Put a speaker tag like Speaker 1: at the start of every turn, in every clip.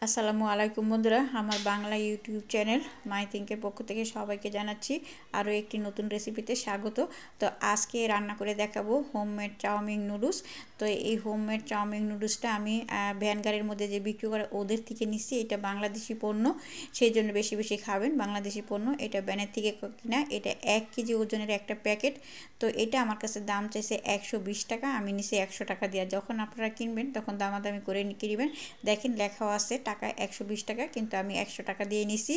Speaker 1: আসসালামু আলাইকুম বন্ধুরা, আমার বাংলা ইউটিউব চ্যানেল মাই থিঙ্কের পক্ষ থেকে সবাইকে জানাচ্ছি আরও একটি নতুন রেসিপিতে স্বাগত। তো আজকে রান্না করে দেখাবো হোমমেড চাউমিন নুডলস। তো এই হোমমেড চাউমিন নুডলসটা আমি ভ্যান গাড়ির মধ্যে যে বিক্রি করে ওদের থেকে নিচ্ছি। এটা বাংলাদেশি পণ্য, সেই জন্য বেশি বেশি খাবেন। বাংলাদেশি পণ্য, এটা ভ্যানের থেকে কিনা। এটা 1 কেজি ওজনের একটা প্যাকেট। তো এটা আমার কাছে দাম চাইছে 120 টাকা, আমি নিছি 100 টাকা দিয়ে। যখন আপনারা কিনবেন তখন দামাদামি করে কিনবেন। দেখেন লেখাও আছে টাকা 120 টাকা, কিন্তু আমি 100 টাকা দিয়ে নিছি,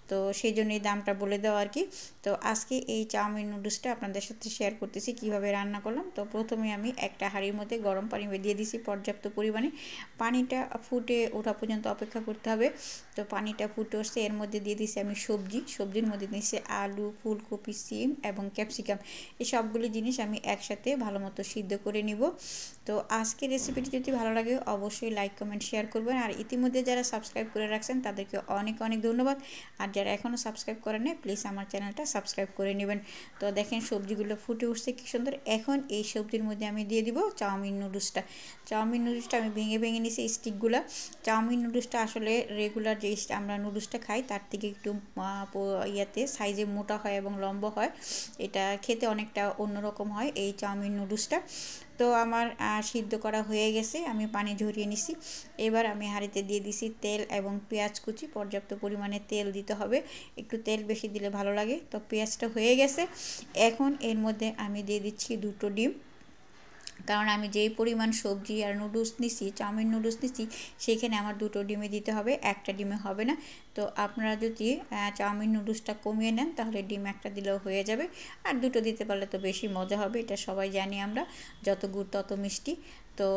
Speaker 1: তো সেই জন্যই দামটা বলে দেওয়া আর কি। তো আজকে এই চাউমিন নুডলসটা আপনাদের সাথে শেয়ার করতেছি কিভাবে রান্না করলাম। তো প্রথমে আমি একটা হাঁড়ির মধ্যে গরম পানি দিয়ে দিয়েছি পর্যাপ্ত পরিমাণে। পানিটা ফুটে ওঠা পর্যন্ত অপেক্ষা করতে হবে। তো পানিটা ফুটে উঠছে, এর মধ্যে দিয়ে দিয়েছি আমি সবজির মধ্যে দিয়েছি আলু, ফুলকপি, সিম এবং ক্যাপসিকাম। এই সবগুলো জিনিস আমি একসাথে ভালো মতো সিদ্ধ করে নিব। তো আজকের রেসিপিটি যদি ভালো লাগে অবশ্যই লাইক কমেন্ট শেয়ার করবেন। আর ইতিমধ্যে যারা সাবস্ক্রাইব করে রাখছেন তাদেরকে অনেক অনেক ধন্যবাদ। আর যারা এখনও সাবস্ক্রাইব করেন নাই প্লিজ আমার চ্যানেলটা সাবস্ক্রাইব করে নেবেন। তো দেখেন সবজিগুলো ফুটে উঠছে কি সুন্দর। এখন এই সবজির মধ্যে আমি দিয়ে দিব চাউমিন নুডলসটা। চাউমিন নুডলসটা আমি ভেঙে ভেঙে নিছি স্টিকগুলো। চাউমিন নুডলসটা আসলে রেগুলার যে আমরা নুডলসটা খাই তার থেকে একটু সাইজে মোটা হয় এবং লম্বা হয়। এটা খেতে অনেকটা অন্যরকম হয় এই চাউমিন নুডলসটা। তো আমার সিদ্ধ করা হয়ে গেছে, আমি পানি ঝরিয়ে নিছি। এবার আমি হাঁড়িতে দিয়ে দিছি তেল এবং পেঁয়াজ কুচি। পর্যাপ্ত পরিমাণে তেল দিতে হবে, একটু তেল বেশি দিলে ভালো লাগে। তো পেঁয়াজটা হয়ে গেছে, এখন এর মধ্যে আমি দিয়ে দিচ্ছি 2টো ডিম। কারণ আমি যেই পরিমাণ সবজি আর নুডলস নিছি, চাউমিন নুডলস নিছি, সেখানে আমার 2টো ডিমে দিতে হবে, একটা ডিমে হবে না। তো আপনারা যদি চাউমিন নুডলসটা কমিয়ে নেন তাহলে ডিম একটা দিলেও হয়ে যাবে। আর 2টো দিতে পারলে তো বেশি মজা হবে, এটা সবাই জানি আমরা, যত গুড় তত মিষ্টি। তো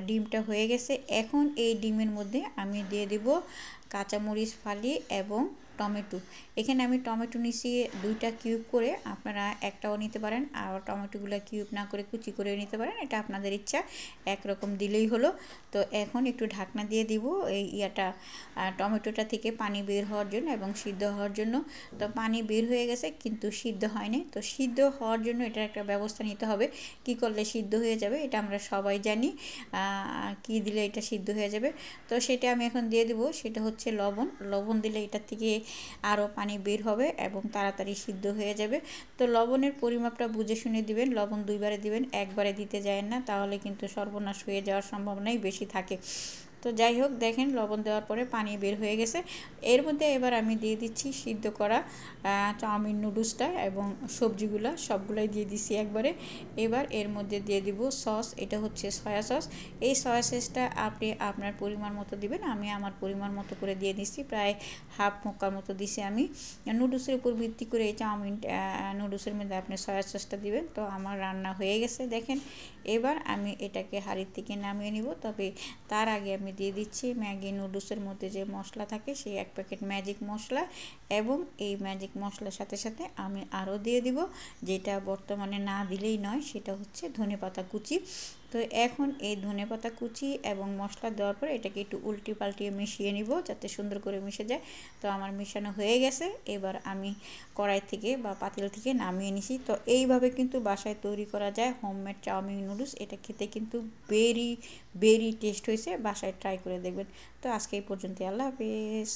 Speaker 1: ডিমটা হয়ে গেছে। এখন এই ডিমের মধ্যে আমি দিয়ে দেব কাঁচামরিচ ফালি এবং টমেটো। এখানে আমি টমেটো নিছি 2টা কিউব করে, আপনারা একটাও নিতে পারেন। আর টমেটোগুলো কিউব না করে কুচি করে নিতে পারেন, এটা আপনাদের ইচ্ছা, একরকম দিলেই হলো। তো এখন একটু ঢাকনা দিয়ে দিব এই টমেটোটা থেকে পানি বের হওয়ার জন্য এবং সিদ্ধ হওয়ার জন্য। তো পানি বের হয়ে গেছে কিন্তু সিদ্ধ হয়নি। তো সিদ্ধ হওয়ার জন্য এটার একটা ব্যবস্থা নিতে হবে, কি করলে সিদ্ধ হয়ে যাবে এটা আমরা সবাই জানি, কি দিলে এটা সিদ্ধ হয়ে যাবে। তো সেটা আমি এখন দিয়ে দিব, সেটা হচ্ছে লবণ। লবণ দিলে এটার থেকে আরও পানি বের হবে এবং তাড়াতাড়ি সিদ্ধ হয়ে যাবে। তো লবণের পরিমাপটা বুঝে শুনে দিবেন, লবণ 2বারে দিবেন, একবারে দিতে যায় না, তাহলে কিন্তু সর্বনাশ হয়ে যাওয়ার সম্ভাবনাই বেশি থাকে। তো যাই হোক, দেখেন লবণ দেওয়ার পরে পানি বের হয়ে গেছে। এর মধ্যে এবার আমি দিয়ে দিচ্ছি সিদ্ধ করা চাউমিন নুডলসটা এবং সবজিগুলো সবগুলাই দিয়ে দিচ্ছি একবারে। এবার এর মধ্যে দিয়ে দিব সস, এটা হচ্ছে সয়া সস। এই সয়া সসটা আপনি আপনার পরিমাণ মতো দিবেন, আমি আমার পরিমাণ মতো করে দিয়ে দিচ্ছি, প্রায় হাফ মক্কার মতো দিছি আমি। নুডলসের উপর ভিত্তি করে এই চাউমিন নুডলসের মধ্যে আপনি সয়া সসটা দিবেন। তো আমার রান্না হয়ে গেছে দেখেন। এবার আমি এটাকে হাঁড়ির থেকে নামিয়ে নিব, তবে তার আগে আমি দিয়ে দিচ্ছি ম্যাগি নুডলসের মধ্যে যে মশলা থাকে সেই 1 প্যাকেট ম্যাজিক মশলা। এবং এই ম্যাজিক মশলার সাথে সাথে আমি আরও দিয়ে দিব, যেটা বর্তমানে না দিলেই নয়, সেটা হচ্ছে ধনেপাতা কুচি। তো এখন এই ধনেপাতা কুচি এবং মশলা দেওয়ার পরে এটাকে একটু উল্টে পাল্টিয়ে মিশিয়ে নিব যাতে সুন্দর করে মিশে যায়। তো আমার মিশানো হয়ে গেছে, এবার আমি কড়াই থেকে বা পাতিল থেকে নামিয়ে নিছি। তো এইভাবে কিন্তু বাসায় তৈরি করা যায় হোমমেড চাউমিন নুডলস। এটা খেতে কিন্তু ভেরি ভেরি টেস্ট হয়েছে, বাসায় ট্রাই করে দেখবেন। তো আজকে এই পর্যন্ত, আল্লাহ হাফেজ।